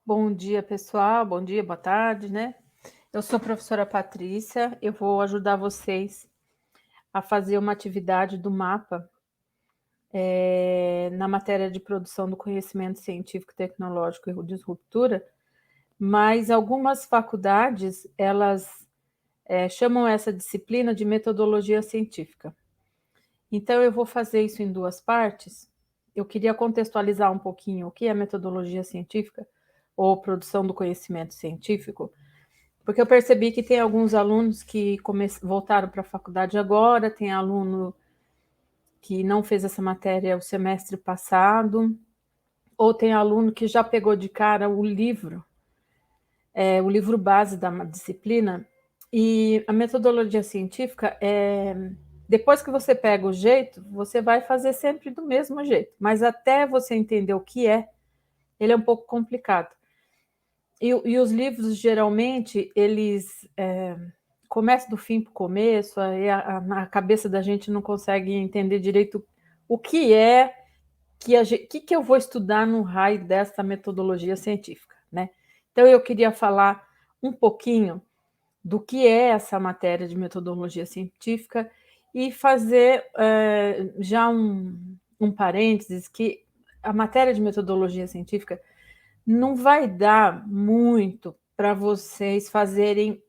Bom dia, pessoal. Bom dia, boa tarde, né? Eu sou a professora Patrícia. Eu vou ajudar vocês a fazer uma atividade do mapa na matéria de produção do conhecimento científico, tecnológico e de ruptura, mas algumas faculdades, elas chamam essa disciplina de metodologia científica. Então, eu vou fazer isso em duas partes. Eu queria contextualizar um pouquinho o que é metodologia científica ou produção do conhecimento científico, porque eu percebi que tem alguns alunos que voltaram para a faculdade agora, tem aluno que não fez essa matéria o semestre passado, ou tem aluno que já pegou de cara o livro base da disciplina, e a metodologia científica depois que você pega o jeito, você vai fazer sempre do mesmo jeito, mas até você entender o que ele é um pouco complicado. E os livros, geralmente, eles começam do fim para o começo, aí a cabeça da gente não consegue entender direito o que que eu vou estudar no raio dessa metodologia científica, né? Então, eu queria falar um pouquinho do que é essa matéria de metodologia científica e fazer já um parênteses que a matéria de metodologia científica não vai dar muito para vocês fazerem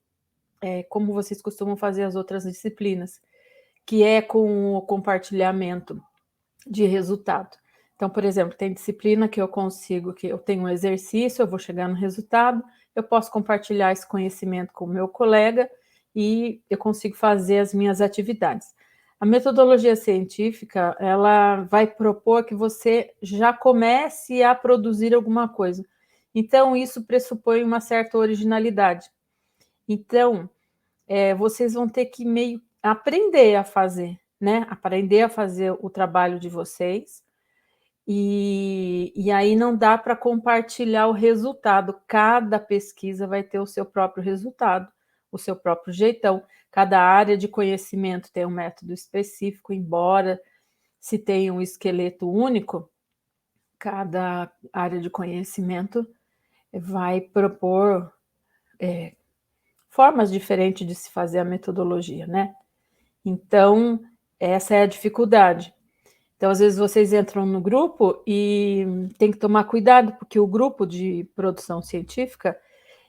como vocês costumam fazer as outras disciplinas, que é com o compartilhamento de resultado. Então, por exemplo, tem disciplina que eu tenho um exercício, eu vou chegar no resultado, eu posso compartilhar esse conhecimento com o meu colega e eu consigo fazer as minhas atividades. A metodologia científica, ela vai propor que você já comece a produzir alguma coisa. Então, isso pressupõe uma certa originalidade. Então, vocês vão ter que meio aprender a fazer, né? Aprender a fazer o trabalho de vocês. E aí não dá para compartilhar o resultado. Cada pesquisa vai ter o seu próprio resultado, o seu próprio jeitão. Cada área de conhecimento tem um método específico, embora se tenha um esqueleto único, cada área de conhecimento vai propor formas diferentes de se fazer a metodologia, né? Então, essa é a dificuldade. Então, às vezes, vocês entram no grupo e tem que tomar cuidado, porque o grupo de produção científica,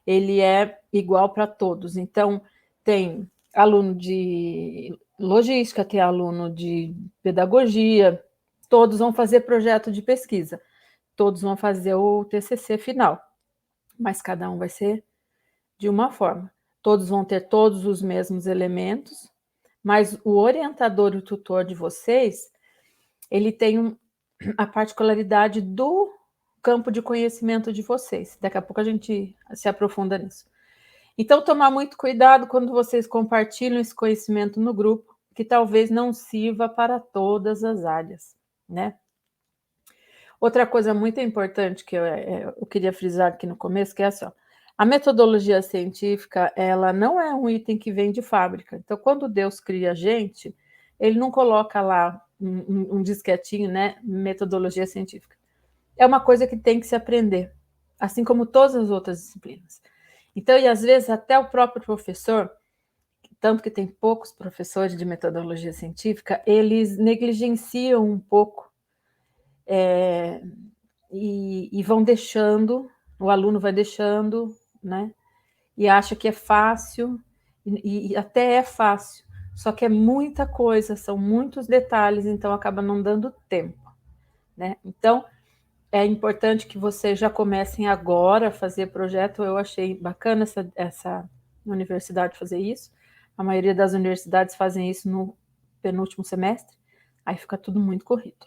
ele é igual para todos. Então, tem aluno de logística, tem aluno de pedagogia, todos vão fazer projeto de pesquisa, todos vão fazer o TCC final, mas cada um vai ser de uma forma. Todos vão ter todos os mesmos elementos, mas o orientador, o tutor de vocês, ele tem a particularidade do campo de conhecimento de vocês. Daqui a pouco a gente se aprofunda nisso. Então, tomar muito cuidado quando vocês compartilham esse conhecimento no grupo, que talvez não sirva para todas as áreas, né? Outra coisa muito importante que eu queria frisar aqui no começo, que é assim, ó, a metodologia científica, ela não é um item que vem de fábrica. Então, quando Deus cria a gente, ele não coloca lá um disquetinho, né? Metodologia científica. É uma coisa que tem que se aprender, assim como todas as outras disciplinas. Então, e às vezes até o próprio professor, tanto que tem poucos professores de metodologia científica, eles negligenciam um pouco e vão deixando, o aluno vai deixando, né? E acha que é fácil, e até é fácil, só que é muita coisa, são muitos detalhes, então acaba não dando tempo, né? Então, é importante que vocês já comecem agora a fazer projeto. Eu achei bacana essa universidade fazer isso. A maioria das universidades fazem isso no penúltimo semestre, aí fica tudo muito corrido.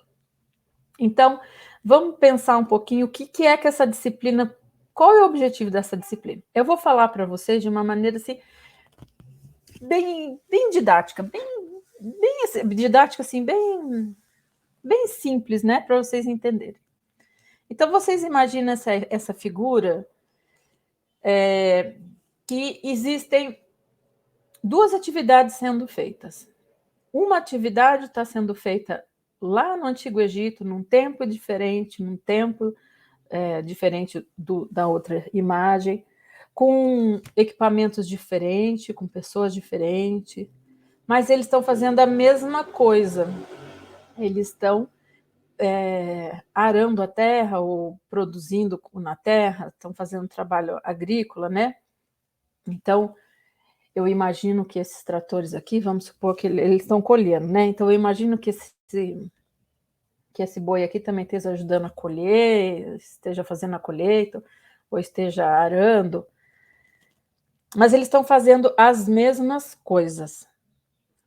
Então, vamos pensar um pouquinho o que é que essa disciplina, qual é o objetivo dessa disciplina? Eu vou falar para vocês de uma maneira assim, bem didática, bem didática, assim, bem simples, né, para vocês entenderem. Então, vocês imaginam essa figura que existem duas atividades sendo feitas. Uma atividade está sendo feita lá no Antigo Egito, num tempo diferente, num tempo diferente da outra imagem, com equipamentos diferentes, com pessoas diferentes, mas eles estão fazendo a mesma coisa. Eles estão arando a terra ou produzindo na terra, estão fazendo trabalho agrícola, né? Então, eu imagino que esses tratores aqui, vamos supor que eles estão colhendo, né? Então, eu imagino que esse boi aqui também esteja ajudando a colher, esteja fazendo a colheita, ou esteja arando. Mas eles estão fazendo as mesmas coisas,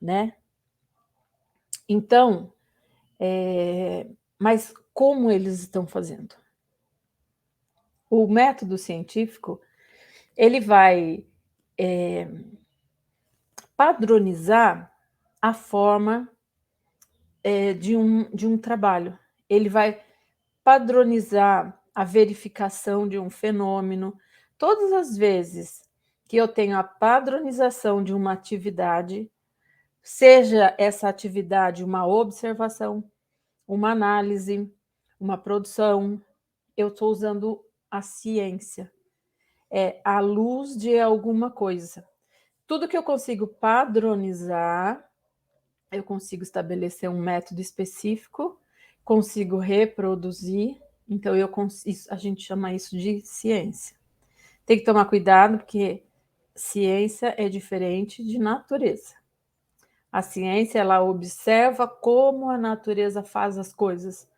né? Então, mas como eles estão fazendo? O método científico, ele vai padronizar a forma de um trabalho. Ele vai padronizar a verificação de um fenômeno. Todas as vezes que eu tenho a padronização de uma atividade, seja essa atividade uma observação, uma análise, uma produção, eu estou usando a ciência, a luz de alguma coisa. Tudo que eu consigo padronizar, eu consigo estabelecer um método específico, consigo reproduzir, então a gente chama isso de ciência. Tem que tomar cuidado, porque ciência é diferente de natureza. A ciência, ela observa como a natureza faz as coisas,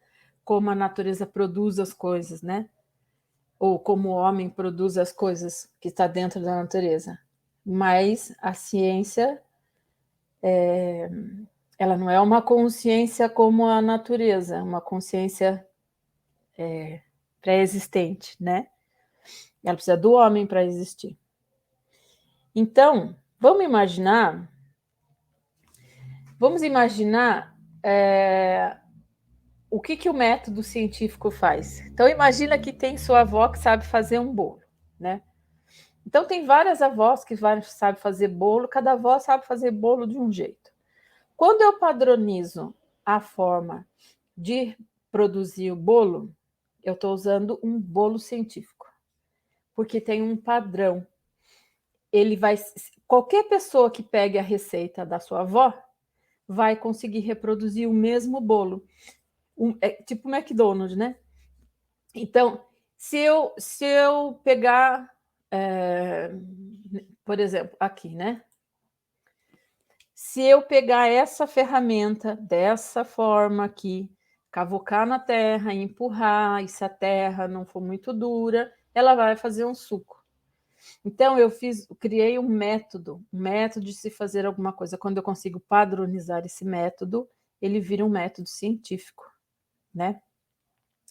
como a natureza produz as coisas, né? Ou como o homem produz as coisas que está dentro da natureza. Mas a ciência, ela não é uma consciência como a natureza, uma consciência pré-existente, né? Ela precisa do homem para existir. Então, vamos imaginar o que o método científico faz. Então, imagina que tem sua avó que sabe fazer um bolo, né? Então, tem várias avós que sabem fazer bolo, cada avó sabe fazer bolo de um jeito. Quando eu padronizo a forma de produzir o bolo, eu estou usando um bolo científico, porque tem um padrão. Qualquer pessoa que pegue a receita da sua avó vai conseguir reproduzir o mesmo bolo. Tipo McDonald's, né? Então, se eu pegar, por exemplo, aqui, né? Se eu pegar essa ferramenta dessa forma aqui, cavocar na terra, empurrar, e se a terra não for muito dura, ela vai fazer um suco. Então, criei um método de se fazer alguma coisa. Quando eu consigo padronizar esse método, ele vira um método científico, né?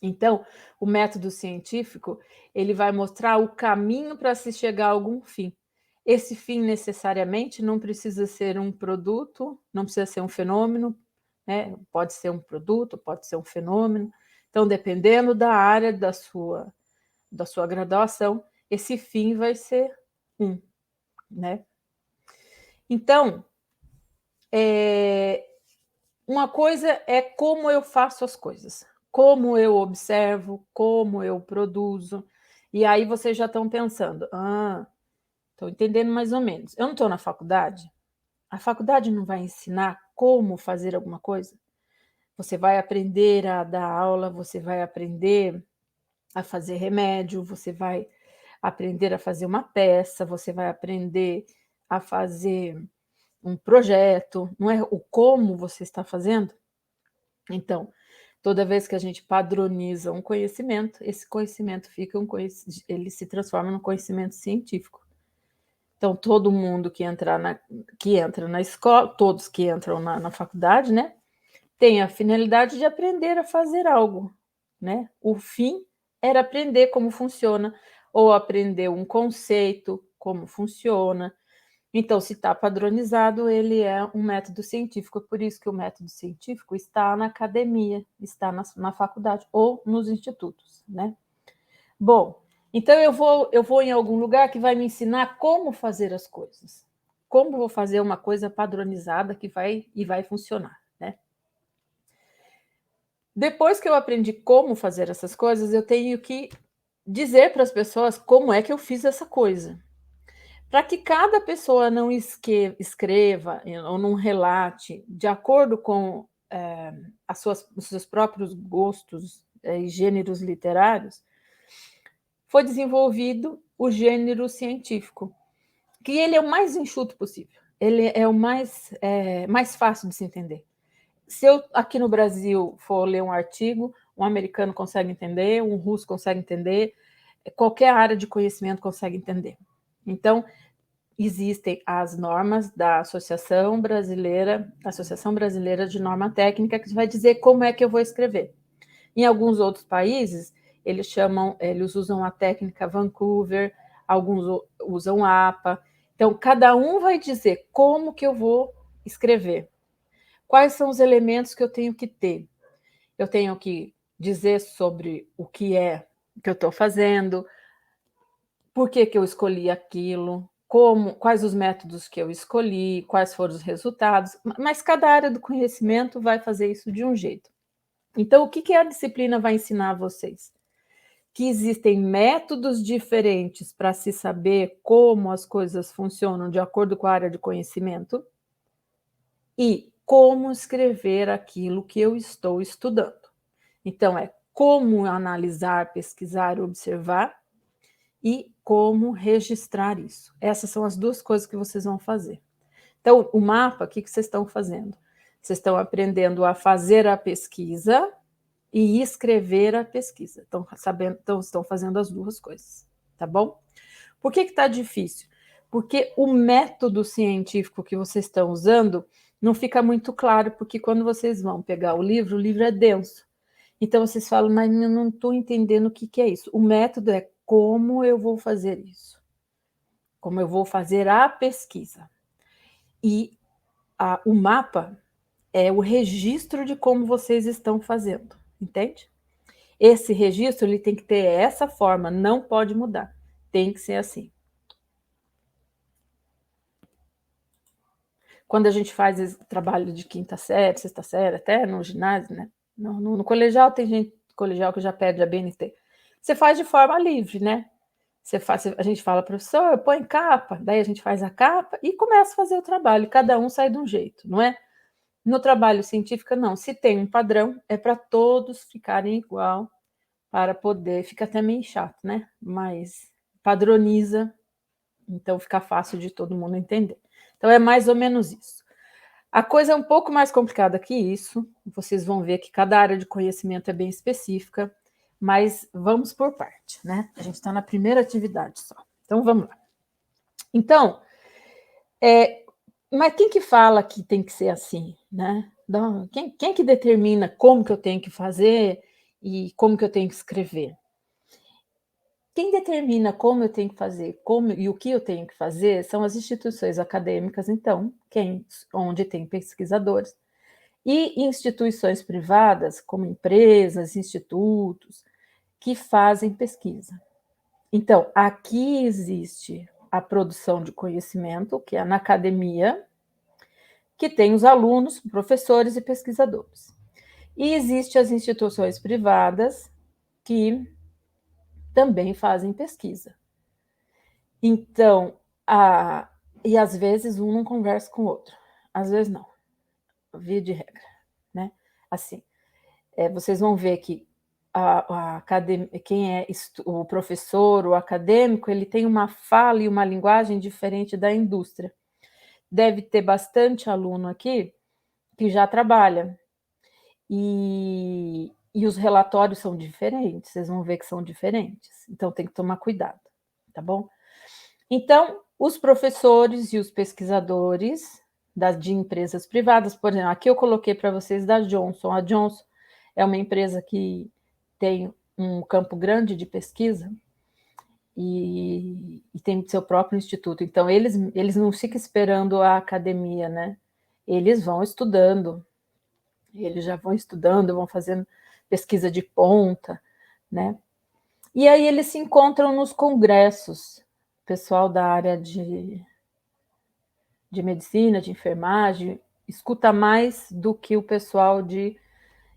Então, o método científico, ele vai mostrar o caminho para se chegar a algum fim. Esse fim, necessariamente, não precisa ser um produto, não precisa ser um fenômeno, né? Pode ser um produto, pode ser um fenômeno. Então, dependendo da área da sua graduação, esse fim vai ser né? Então, uma coisa é como eu faço as coisas, como eu observo, como eu produzo. E aí vocês já estão pensando, estou entendendo mais ou menos. Eu não estou na faculdade? A faculdade não vai ensinar como fazer alguma coisa? Você vai aprender a dar aula, você vai aprender a fazer remédio, você vai aprender a fazer uma peça, você vai aprender a fazer um projeto, não é o como você está fazendo? Então, toda vez que a gente padroniza um conhecimento, esse conhecimento ele se transforma num conhecimento científico. Então, todo mundo que entra na escola, todos que entram na faculdade, né, tem a finalidade de aprender a fazer algo, né? O fim era aprender como funciona, ou aprender um conceito, como funciona. Então, se está padronizado, ele é um método científico, por isso que o método científico está na academia, está na faculdade ou nos institutos, né? Bom, então eu vou em algum lugar que vai me ensinar como fazer as coisas, como vou fazer uma coisa padronizada que vai funcionar, né? Depois que eu aprendi como fazer essas coisas, eu tenho que dizer para as pessoas como é que eu fiz essa coisa. Para que cada pessoa não escreva ou não relate de acordo com os seus próprios gostos e gêneros literários, foi desenvolvido o gênero científico, que ele é o mais enxuto possível. Ele é o mais fácil de se entender. Se eu, aqui no Brasil, for ler um artigo, um americano consegue entender, um russo consegue entender, qualquer área de conhecimento consegue entender. Então, existem as normas da Associação Brasileira de Norma Técnica, que vai dizer como é que eu vou escrever. Em alguns outros países, eles usam a técnica Vancouver, alguns usam a APA. Então, cada um vai dizer como que eu vou escrever. Quais são os elementos que eu tenho que ter? Eu tenho que dizer sobre o que é que eu estou fazendo, por que eu escolhi aquilo, quais os métodos que eu escolhi, quais foram os resultados, mas cada área do conhecimento vai fazer isso de um jeito. Então, o que a disciplina vai ensinar a vocês? Que existem métodos diferentes para se saber como as coisas funcionam de acordo com a área de conhecimento e como escrever aquilo que eu estou estudando. Então, é como analisar, pesquisar, observar e como registrar isso. Essas são as duas coisas que vocês vão fazer. Então, o mapa, o que vocês estão fazendo? Vocês estão aprendendo a fazer a pesquisa e escrever a pesquisa. Estão fazendo as duas coisas, tá bom? Por que está difícil? Porque o método científico que vocês estão usando não fica muito claro, porque quando vocês vão pegar o livro é denso. Então, vocês falam, mas eu não estou entendendo o que é isso. O método é como eu vou fazer isso. Como eu vou fazer a pesquisa. E o mapa é o registro de como vocês estão fazendo, entende? Esse registro ele tem que ter essa forma, não pode mudar. Tem que ser assim. Quando a gente faz esse trabalho de quinta série, sexta série, até no ginásio, né? No colegial, tem gente colegial que já pede a BNT. Você faz de forma livre, né? A gente fala, professor, põe capa, daí a gente faz a capa e começa a fazer o trabalho. Cada um sai de um jeito, não é? No trabalho científico, não. Se tem um padrão, é para todos ficarem igual, para poder. Fica até meio chato, né? Mas padroniza, então fica fácil de todo mundo entender. Então é mais ou menos isso. A coisa é um pouco mais complicada que isso. Vocês vão ver que cada área de conhecimento é bem específica, mas vamos por parte, né? A gente está na primeira atividade só. Então vamos lá. Então, mas quem que fala que tem que ser assim, né? Quem que determina como que eu tenho que fazer e como que eu tenho que escrever? Quem determina como eu tenho que fazer, como e o que eu tenho que fazer são as instituições acadêmicas, então, onde tem pesquisadores, e instituições privadas, como empresas, institutos, que fazem pesquisa. Então, aqui existe a produção de conhecimento, que é na academia, que tem os alunos, professores e pesquisadores. E existem as instituições privadas que também fazem pesquisa. Então, e às vezes um não conversa com o outro, às vezes não, via de regra, né? Assim, vocês vão ver que quem é o professor, o acadêmico, ele tem uma fala e uma linguagem diferente da indústria. Deve ter bastante aluno aqui que já trabalha, e os relatórios são diferentes, vocês vão ver que são diferentes, então tem que tomar cuidado, tá bom? Então, os professores e os pesquisadores de empresas privadas, por exemplo, aqui eu coloquei para vocês da Johnson. A Johnson é uma empresa que tem um campo grande de pesquisa e tem seu próprio instituto. Então, eles não ficam esperando a academia, né? Eles vão estudando, eles já vão estudando, vão fazendo pesquisa de ponta, né? E aí eles se encontram nos congressos, pessoal da área de medicina, de enfermagem, escuta mais do que o pessoal de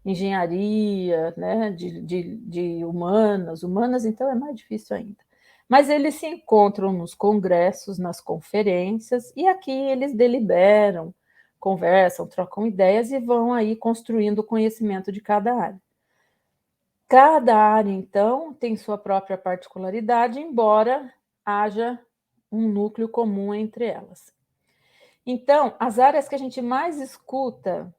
engenharia, né, de humanas, então é mais difícil ainda. Mas eles se encontram nos congressos, nas conferências, e aqui eles deliberam, conversam, trocam ideias e vão aí construindo o conhecimento de cada área. Cada área, então, tem sua própria particularidade, embora haja um núcleo comum entre elas. Então, as áreas que a gente mais escuta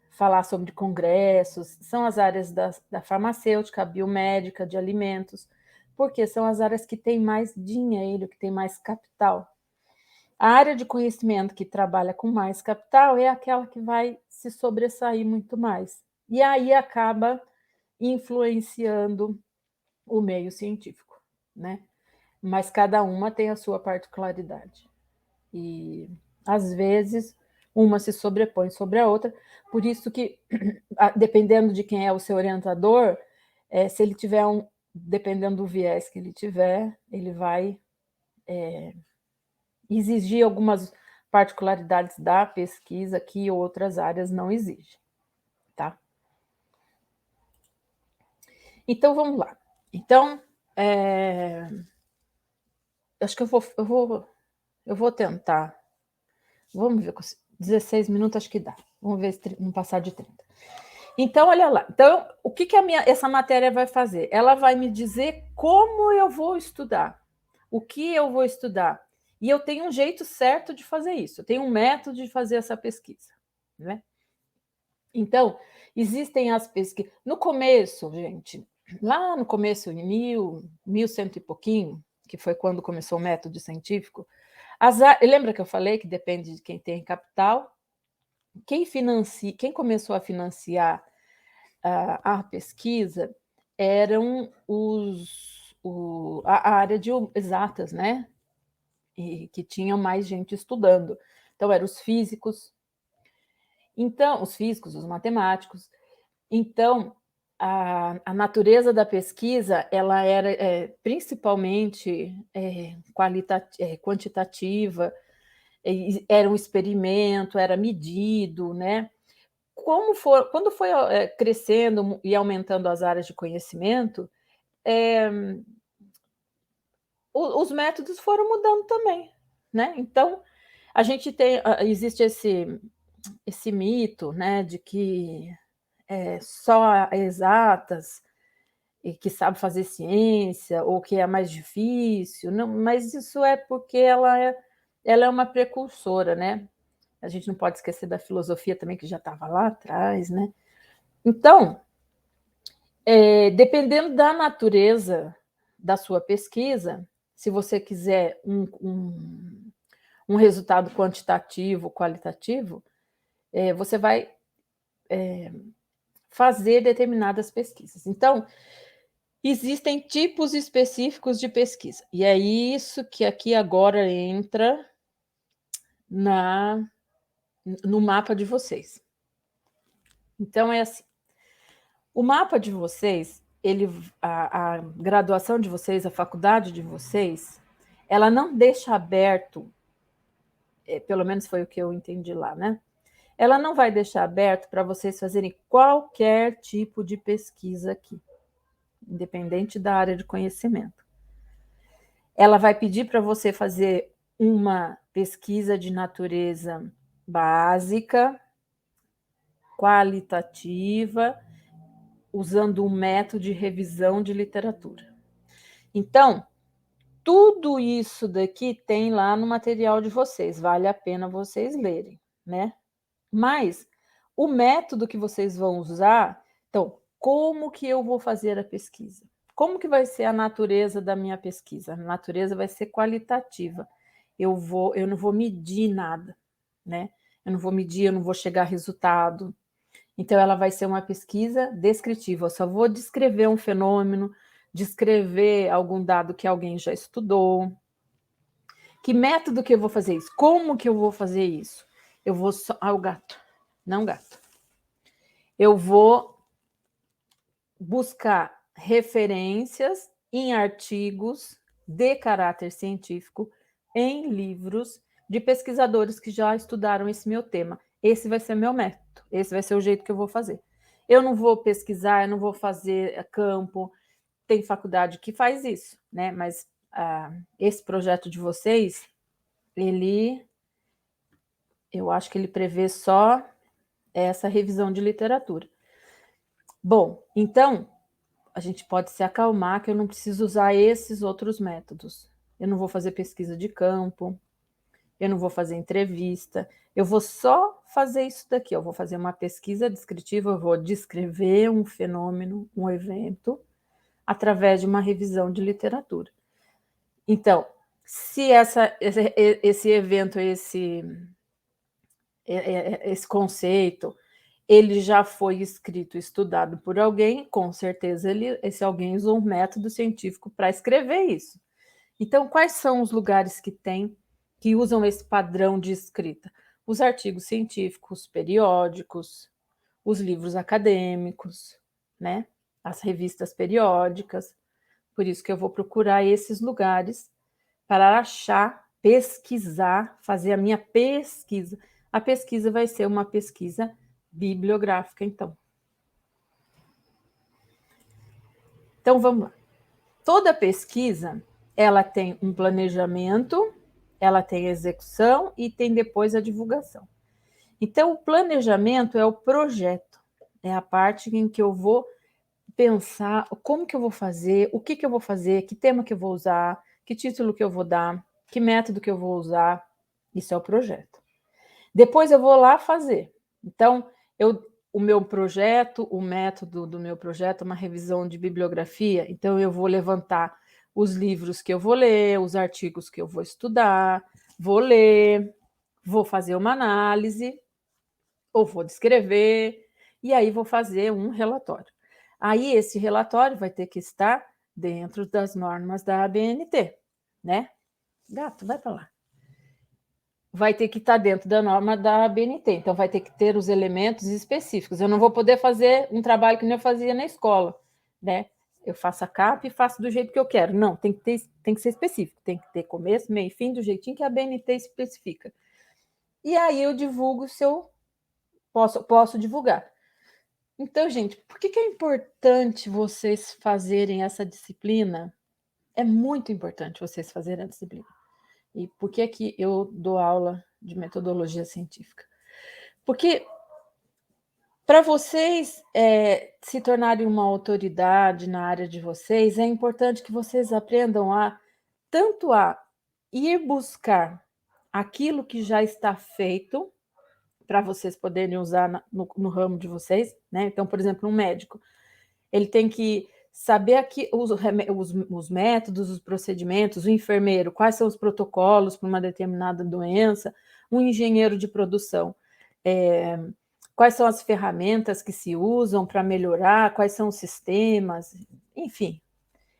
falar sobre congressos são as áreas da farmacêutica, biomédica, de alimentos, porque são as áreas que têm mais dinheiro, que têm mais capital. A área de conhecimento que trabalha com mais capital é aquela que vai se sobressair muito mais. E aí acaba influenciando o meio científico, né? Mas cada uma tem a sua particularidade. E, às vezes, uma se sobrepõe sobre a outra, por isso que, dependendo de quem é o seu orientador, se ele tiver dependendo do viés que ele tiver, ele vai exigir algumas particularidades da pesquisa que outras áreas não exigem, tá? Então, vamos lá. Então, acho que eu vou tentar. Vamos ver, 16 minutos acho que dá. Vamos ver se não passar de 30. Então, olha lá. Então, o que essa matéria vai fazer? Ela vai me dizer como eu vou estudar, o que eu vou estudar. E eu tenho um jeito certo de fazer isso, eu tenho um método de fazer essa pesquisa, né? Então, existem as pesquisas. No começo, gente, lá no começo, em 1100 e pouquinho, que foi quando começou o método científico, lembra que eu falei que depende de quem tem capital? Quem começou a financiar a pesquisa eram a área de exatas, né? E que tinham mais gente estudando. Então, eram os físicos, os matemáticos. Então, a natureza da pesquisa ela era principalmente quantitativa, era um experimento, era medido, né? Quando foi crescendo e aumentando as áreas de conhecimento, os métodos foram mudando também, né? Então, a gente existe esse mito, né, de que só exatas e que sabe fazer ciência ou que é mais difícil, não, mas isso é porque ela é uma precursora, né? A gente não pode esquecer da filosofia também, que já estava lá atrás, né? Então, dependendo da natureza da sua pesquisa, se você quiser um resultado quantitativo, qualitativo, você vai fazer determinadas pesquisas. Então, existem tipos específicos de pesquisa, e é isso que aqui agora entra no mapa de vocês. Então, é assim, o mapa de vocês, a graduação de vocês, a faculdade de vocês, ela não deixa aberto, pelo menos foi o que eu entendi lá, né? Ela não vai deixar aberto para vocês fazerem qualquer tipo de pesquisa aqui, independente da área de conhecimento. Ela vai pedir para você fazer uma pesquisa de natureza básica, qualitativa, usando um método de revisão de literatura. Então, tudo isso daqui tem lá no material de vocês, vale a pena vocês lerem, né? Mas o método que vocês vão usar, então, como que eu vou fazer a pesquisa? Como que vai ser a natureza da minha pesquisa? A natureza vai ser qualitativa. Eu não vou medir nada, né? Eu não vou medir, eu não vou chegar a resultado. Então, ela vai ser uma pesquisa descritiva. Eu só vou descrever um fenômeno, descrever algum dado que alguém já estudou. Que método que eu vou fazer isso? Como que eu vou fazer isso? Eu vou só... o gato. Não gato. Eu vou buscar referências em artigos de caráter científico, em livros de pesquisadores que já estudaram esse meu tema. Esse vai ser meu método. esse vai ser o jeito que eu vou fazer. Eu não vou pesquisar, eu não vou fazer campo, tem faculdade que faz isso, né? Mas esse projeto de vocês, eu acho que ele prevê só essa revisão de literatura. Bom, então, a gente pode se acalmar que eu não preciso usar esses outros métodos. Eu não vou fazer pesquisa de campo, eu não vou fazer entrevista, eu vou só fazer isso daqui, eu vou fazer uma pesquisa descritiva, eu vou descrever um fenômeno, um evento, através de uma revisão de literatura. Então, se esse evento, esse conceito, ele já foi escrito, estudado por alguém, com certeza esse alguém usou um método científico para escrever isso. Então, quais são os lugares que usam esse padrão de escrita? Os artigos científicos, periódicos, os livros acadêmicos, né? As revistas periódicas. Por isso que eu vou procurar esses lugares para achar, pesquisar, fazer a minha pesquisa. A pesquisa vai ser uma pesquisa bibliográfica, então. Então, vamos lá. Toda pesquisa, ela tem um planejamento, ela tem execução e tem depois a divulgação. Então, o planejamento é o projeto, é a parte em que eu vou pensar como que eu vou fazer, o que eu vou fazer, que tema que eu vou usar, que título que eu vou dar, que método que eu vou usar. Isso é o projeto. Depois eu vou lá fazer. Então, o meu projeto, o método do meu projeto é uma revisão de bibliografia. Então, eu vou levantar os livros que eu vou ler, os artigos que eu vou estudar, vou ler, vou fazer uma análise, ou vou descrever, e aí vou fazer um relatório. Aí esse relatório vai ter que estar dentro das normas da ABNT, né? Gato, vai para lá. Vai ter que estar dentro da norma da ABNT, então vai ter que ter os elementos específicos. Eu não vou poder fazer um trabalho que nem eu fazia na escola, né? Eu faço a capa e faço do jeito que eu quero. Não, tem que ser específico, tem que ter começo, meio e fim, do jeitinho que a ABNT especifica. E aí eu divulgo se eu posso divulgar. Então, gente, por que é importante vocês fazerem essa disciplina? É muito importante vocês fazerem a disciplina. E por que eu dou aula de metodologia científica? Porque para vocês se tornarem uma autoridade na área de vocês, é importante que vocês aprendam tanto a ir buscar aquilo que já está feito, para vocês poderem usar no ramo de vocês, né? Então, por exemplo, um médico, ele tem que saber aqui os métodos, os procedimentos, o enfermeiro, quais são os protocolos para uma determinada doença, um engenheiro de produção, quais são as ferramentas que se usam para melhorar, quais são os sistemas, enfim.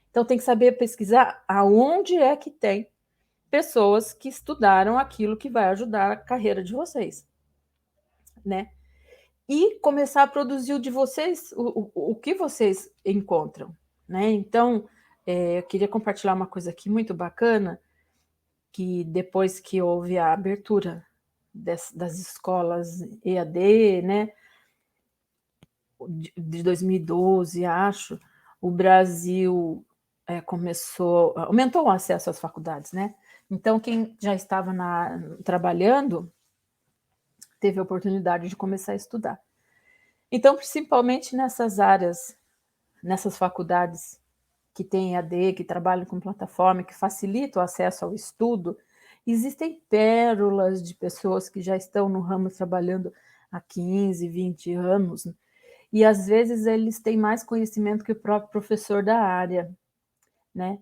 Então, tem que saber pesquisar aonde é que tem pessoas que estudaram aquilo que vai ajudar a carreira de vocês, né? E começar a produzir o de vocês, o que vocês encontram, né? Então, eu queria compartilhar uma coisa aqui muito bacana, que depois que houve a abertura das escolas EAD, né, de 2012, acho, o Brasil aumentou o acesso às faculdades, né? Então, quem já estava trabalhando teve a oportunidade de começar a estudar. Então, principalmente nessas áreas, nessas faculdades que têm EAD, que trabalham com plataforma, que facilitam o acesso ao estudo, existem pérolas de pessoas que já estão no ramo trabalhando há 15, 20 anos, e às vezes eles têm mais conhecimento que o próprio professor da área, né?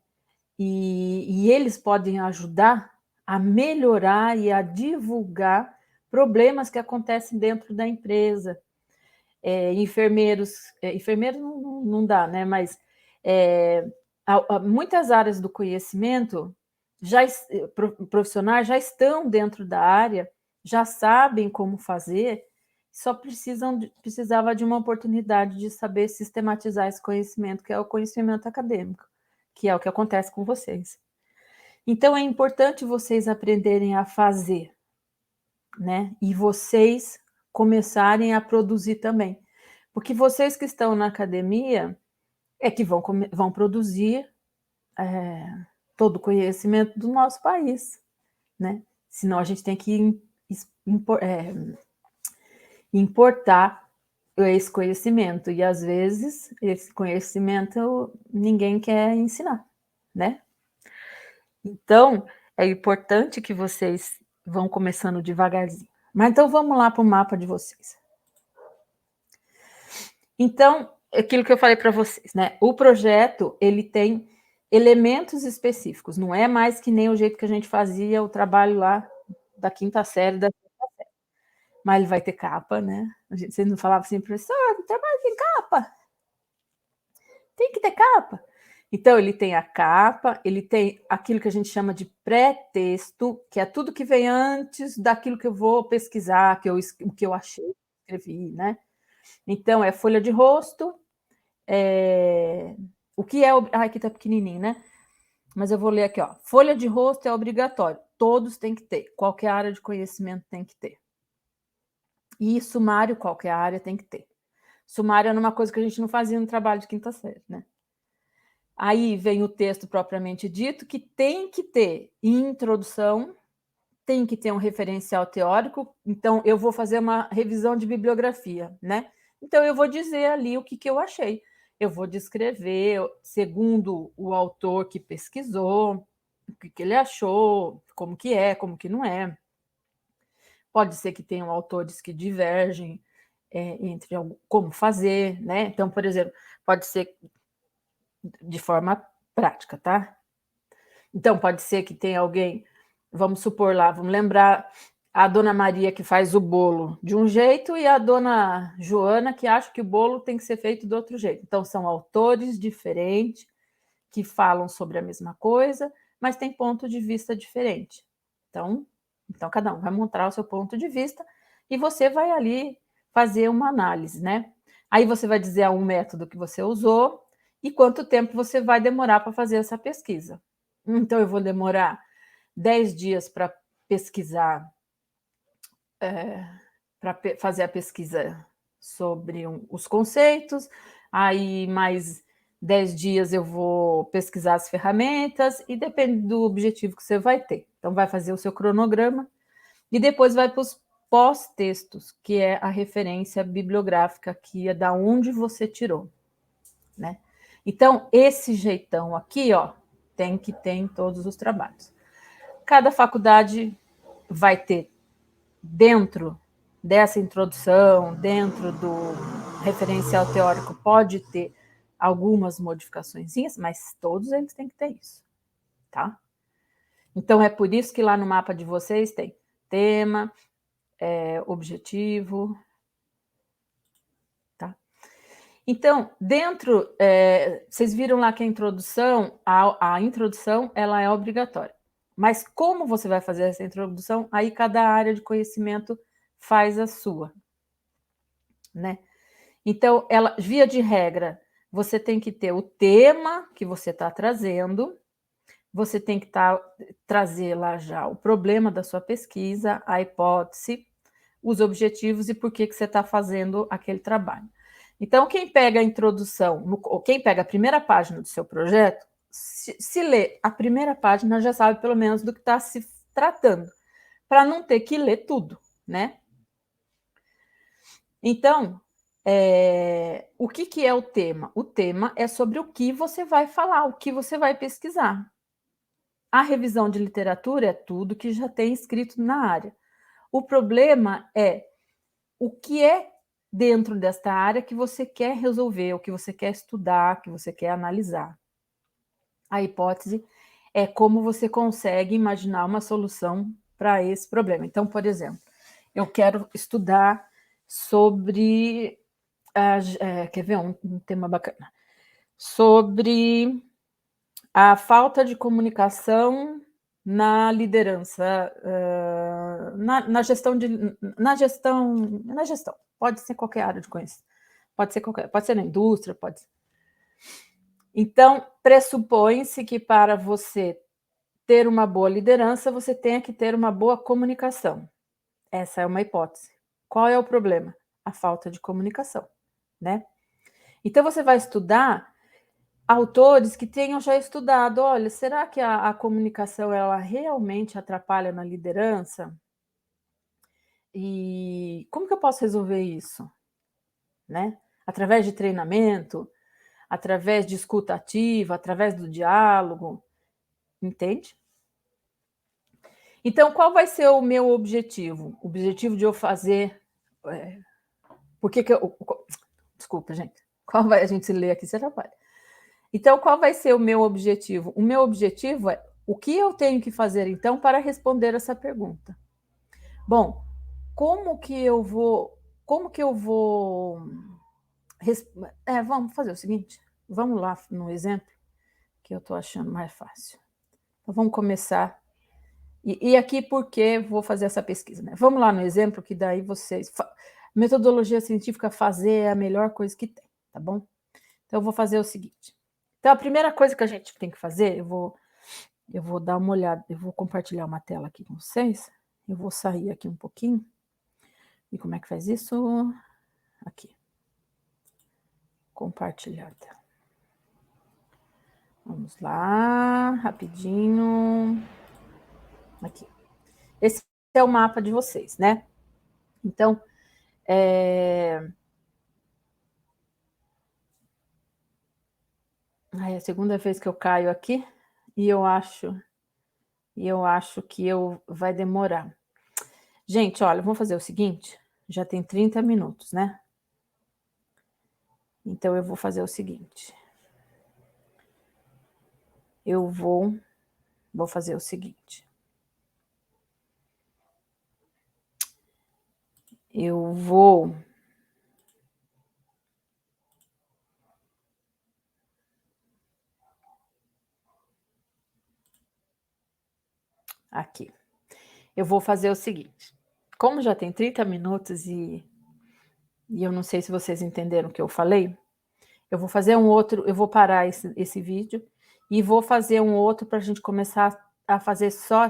E eles podem ajudar a melhorar e a divulgar problemas que acontecem dentro da empresa. Enfermeiros não dá, né? Mas muitas áreas do conhecimento profissionais já estão dentro da área, já sabem como fazer, só precisava de uma oportunidade de saber sistematizar esse conhecimento, que é o conhecimento acadêmico, que é o que acontece com vocês. Então, é importante vocês aprenderem a fazer, né? E vocês começarem a produzir também. Porque vocês que estão na academia é que vão produzir todo o conhecimento do nosso país, né? Senão a gente tem que importar esse conhecimento, e às vezes esse conhecimento ninguém quer ensinar, né? Então, é importante que vocês vão começando devagarzinho. Mas então vamos lá para o mapa de vocês. Então, aquilo que eu falei para vocês, né? O projeto, ele tem elementos específicos, não é mais que nem o jeito que a gente fazia o trabalho lá da quinta série, mas ele vai ter capa, né? Vocês não falavam assim, professor, o trabalho tem capa. Tem que ter capa. Então, ele tem a capa, ele tem aquilo que a gente chama de pré-texto, que é tudo que vem antes daquilo que eu vou pesquisar, o que eu achei, escrevi, né? Então, é folha de rosto, o que é... aqui está pequenininho, né? Mas eu vou ler aqui, ó. Folha de rosto é obrigatório, todos têm que ter, qualquer área de conhecimento tem que ter. E sumário, qualquer área tem que ter. Sumário era uma coisa que a gente não fazia no trabalho de quinta série, né? Aí vem o texto propriamente dito, que tem que ter introdução, tem que ter um referencial teórico. Então, eu vou fazer uma revisão de bibliografia, né? Então, eu vou dizer ali o que eu achei. Eu vou descrever, segundo o autor que pesquisou, o que ele achou, como que não é. Pode ser que tenham autores que divergem entre como fazer, né? Então, por exemplo, pode ser de forma prática, tá? Então, pode ser que tenha alguém, vamos supor lá, vamos lembrar a dona Maria que faz o bolo de um jeito e a dona Joana que acha que o bolo tem que ser feito de outro jeito. Então, são autores diferentes que falam sobre a mesma coisa, mas tem ponto de vista diferente. Então cada um vai mostrar o seu ponto de vista e você vai ali fazer uma análise, né? Aí você vai dizer um método que você usou e quanto tempo você vai demorar para fazer essa pesquisa. Então, eu vou demorar 10 dias para pesquisar, para fazer a pesquisa sobre os conceitos, aí mais 10 dias eu vou pesquisar as ferramentas, e depende do objetivo que você vai ter. Então, vai fazer o seu cronograma, e depois vai para os pós-textos, que é a referência bibliográfica, que é da onde você tirou, né? Então, esse jeitão aqui, ó, tem que ter em todos os trabalhos. Cada faculdade vai ter, dentro dessa introdução, dentro do referencial teórico, pode ter algumas modificações, mas todos eles têm que ter isso, tá? Então, é por isso que lá no mapa de vocês tem tema, objetivo, tá? Então, dentro, vocês viram lá que a introdução, ela é obrigatória. Mas como você vai fazer essa introdução, aí cada área de conhecimento faz a sua, né? Então, via de regra, você tem que ter o tema que você está trazendo, você tem que trazer lá já o problema da sua pesquisa, a hipótese, os objetivos e por que você está fazendo aquele trabalho. Então, quem pega a introdução, quem pega a primeira página do seu projeto, se lê a primeira página, já sabe pelo menos do que está se tratando, para não ter que ler tudo, né? Então, o que é o tema? O tema é sobre o que você vai falar, o que você vai pesquisar. A revisão de literatura é tudo que já tem escrito na área. O problema é o que é dentro desta área que você quer resolver, o que você quer estudar, que você quer analisar. A hipótese é como você consegue imaginar uma solução para esse problema. Então, por exemplo, eu quero estudar sobre... quer ver um tema bacana? Sobre a falta de comunicação na liderança, na gestão, pode ser qualquer área de conhecimento, pode ser na indústria, pode ser. Então, pressupõe-se que para você ter uma boa liderança, você tenha que ter uma boa comunicação. Essa é uma hipótese, Qual é o problema? A falta de comunicação, né? Então, você vai estudar autores que tenham já estudado. Olha, será que a comunicação ela realmente atrapalha na liderança? E como que eu posso resolver isso, né? Através de treinamento, através de escuta ativa, através do diálogo, entende? Então, qual vai ser o meu objetivo? O objetivo de eu fazer... por que eu... Desculpa, gente. Qual vai... A gente se lê aqui, você já vai. Então, qual vai ser o meu objetivo? O meu objetivo é o que eu tenho que fazer, então, para responder essa pergunta. Bom, como que eu vou... vamos fazer o seguinte. Vamos lá no exemplo, que eu estou achando mais fácil. Então, vamos começar. E aqui, por que vou fazer essa pesquisa? Né? Vamos lá no exemplo, que daí vocês... Metodologia científica fazer é a melhor coisa que tem, tá bom? Então, eu vou fazer o seguinte. Então, a primeira coisa que a gente tem que fazer, eu vou dar uma olhada, eu vou compartilhar uma tela aqui com vocês. Eu vou sair aqui um pouquinho. E como é que faz isso? Aqui. Compartilhar a tela. Vamos lá, rapidinho. Aqui. Esse é o mapa de vocês, né? Então, é a segunda vez que eu caio aqui e eu acho que vai demorar. Gente, olha, vamos fazer o seguinte, já tem 30 minutos, né? Então, eu vou fazer o seguinte. Eu vou fazer o seguinte. Eu vou... Aqui. Eu vou fazer o seguinte. Como já tem 30 minutos e eu não sei se vocês entenderam o que eu falei, eu vou fazer um outro, eu vou parar esse vídeo e vou fazer um outro para a gente começar a fazer só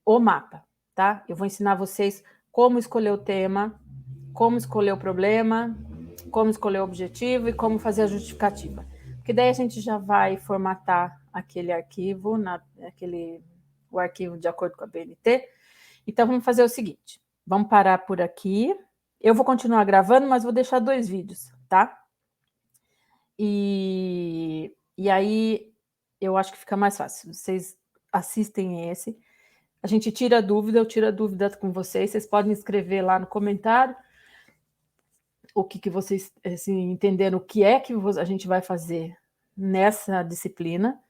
o mapa, tá? Eu vou ensinar vocês como escolher o tema, como escolher o problema, como escolher o objetivo e como fazer a justificativa. Porque daí a gente já vai formatar aquele arquivo, o arquivo de acordo com a BNT. Então, vamos fazer o seguinte, vamos parar por aqui. Eu vou continuar gravando, mas vou deixar 2 vídeos, tá? E aí, eu acho que fica mais fácil. Vocês assistem esse. A gente tira a dúvida, eu tiro a dúvida com vocês. Vocês podem escrever lá no comentário o que vocês assim, entenderam, o que é que a gente vai fazer nessa disciplina.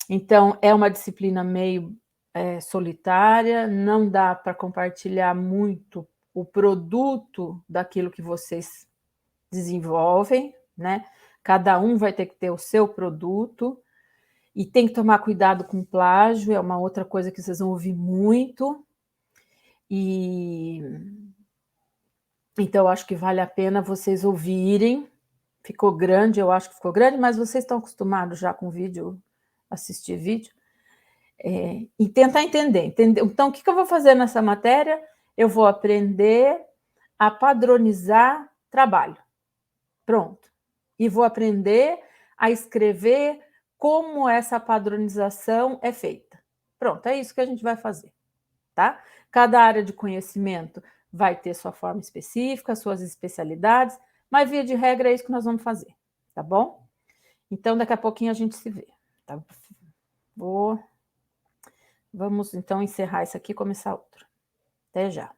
Então, é uma disciplina meio solitária, não dá para compartilhar muito o produto daquilo que vocês desenvolvem, né? Cada um vai ter que ter o seu produto e tem que tomar cuidado com plágio, é uma outra coisa que vocês vão ouvir muito. E então, eu acho que vale a pena vocês ouvirem. Ficou grande, eu acho que ficou grande, mas vocês estão acostumados já com vídeo, assistir vídeo. E tentar entender. Então, o que eu vou fazer nessa matéria? Eu vou aprender a padronizar trabalho. Pronto. E vou aprender a escrever como essa padronização é feita. Pronto, é isso que a gente vai fazer, tá? Cada área de conhecimento vai ter sua forma específica, suas especialidades, mas, via de regra, é isso que nós vamos fazer, tá bom? Então, daqui a pouquinho a gente se vê, tá? Vamos, então, encerrar isso aqui e começar outro. Até já.